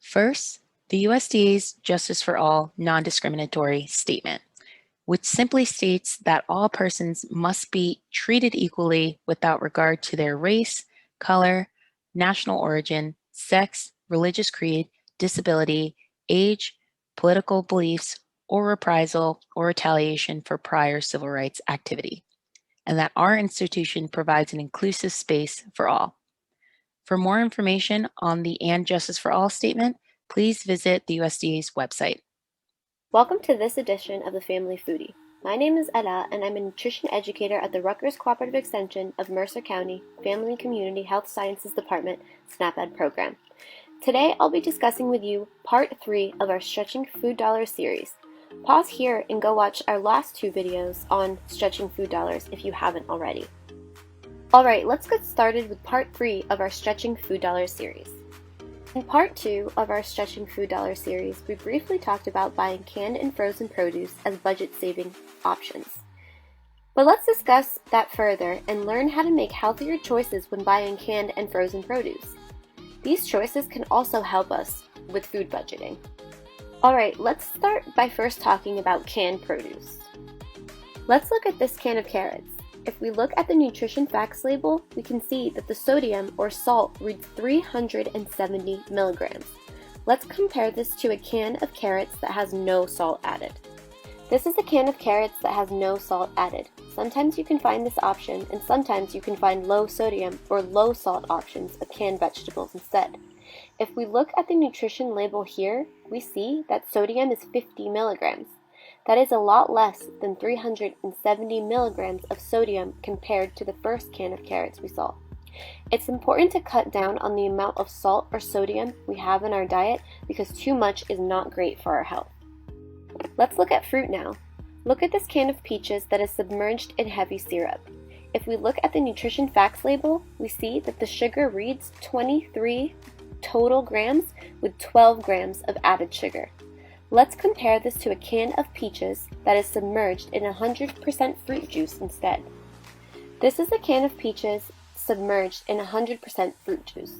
First, the USDA's Justice for All non-discriminatory statement, which simply states that all persons must be treated equally without regard to their race, color, national origin, sex, religious creed, disability, age, political beliefs, or reprisal or retaliation for prior civil rights activity, and that our institution provides an inclusive space for all. For more information on the And Justice for All statement, please visit the USDA's website. Welcome to this edition of the Family Foodie. My name is Alaa, and I'm a nutrition educator at the Rutgers Cooperative Extension of Mercer County Family and Community Health Sciences Department SNAP-Ed program. Today, I'll be discussing with you Part 3 of our Stretching Food Dollars series. Pause here and go watch our last two videos on stretching food dollars if you haven't already. Alright, let's get started with Part 3 of our Stretching Food Dollars series. In Part 2 of our Stretching Food Dollars series, we briefly talked about buying canned and frozen produce as budget-saving options. But let's discuss that further and learn how to make healthier choices when buying canned and frozen produce. These choices can also help us with food budgeting. Alright, let's start by first talking about canned produce. Let's look at this can of carrots. If we look at the nutrition facts label, we can see that the sodium or salt reads 370 milligrams. Let's compare this to a can of carrots that has no salt added. This is a can of carrots that has no salt added. Sometimes you can find this option, and sometimes you can find low sodium or low salt options of canned vegetables instead. If we look at the nutrition label here, we see that sodium is 50 milligrams. That is a lot less than 370 milligrams of sodium compared to the first can of carrots we saw. It's important to cut down on the amount of salt or sodium we have in our diet because too much is not great for our health. Let's look at fruit now. Look at this can of peaches that is submerged in heavy syrup. If we look at the nutrition facts label, we see that the sugar reads 23 total grams with 12 grams of added sugar. Let's compare this to a can of peaches that is submerged in 100% fruit juice instead. This is a can of peaches submerged in 100% fruit juice.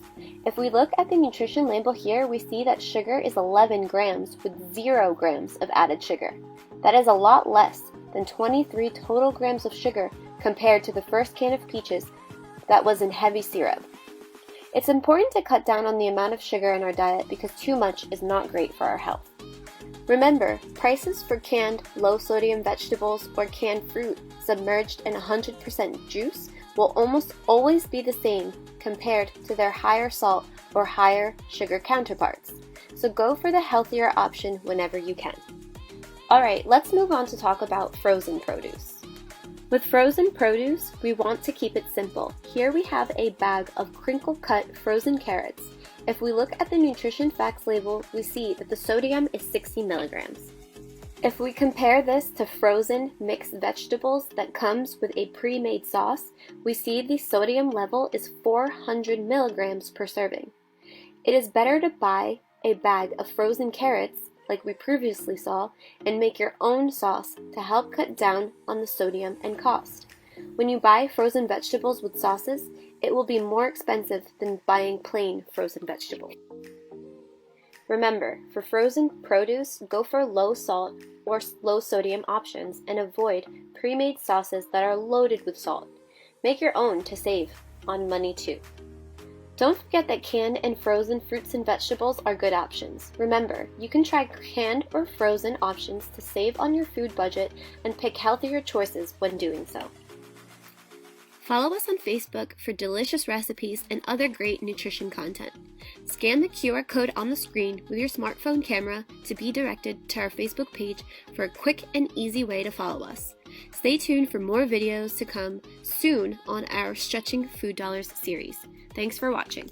If we look at the nutrition label here, we see that sugar is 11 grams with 0 grams of added sugar. That is a lot less than 23 total grams of sugar compared to the first can of peaches that was in heavy syrup. It's important to cut down on the amount of sugar in our diet because too much is not great for our health. Remember, prices for canned, low-sodium vegetables or canned fruit submerged in 100% juice will almost always be the same compared to their higher salt or higher sugar counterparts. So go for the healthier option whenever you can. Alright, let's move on to talk about frozen produce. With frozen produce, we want to keep it simple. Here we have a bag of crinkle-cut frozen carrots. If we look at the nutrition facts label, we see that the sodium is 60 milligrams. If we compare this to frozen mixed vegetables that comes with a pre-made sauce, we see the sodium level is 400 milligrams per serving. It is better to buy a bag of frozen carrots, like we previously saw, and make your own sauce to help cut down on the sodium and cost. When you buy frozen vegetables with sauces, it will be more expensive than buying plain frozen vegetables. Remember, for frozen produce, go for low salt or low sodium options and avoid pre-made sauces that are loaded with salt. Make your own to save on money too. Don't forget that canned and frozen fruits and vegetables are good options. Remember, you can try canned or frozen options to save on your food budget and pick healthier choices when doing so. Follow us on Facebook for delicious recipes and other great nutrition content. Scan the QR code on the screen with your smartphone camera to be directed to our Facebook page for a quick and easy way to follow us. Stay tuned for more videos to come soon on our Stretching Food Dollars series. Thanks for watching.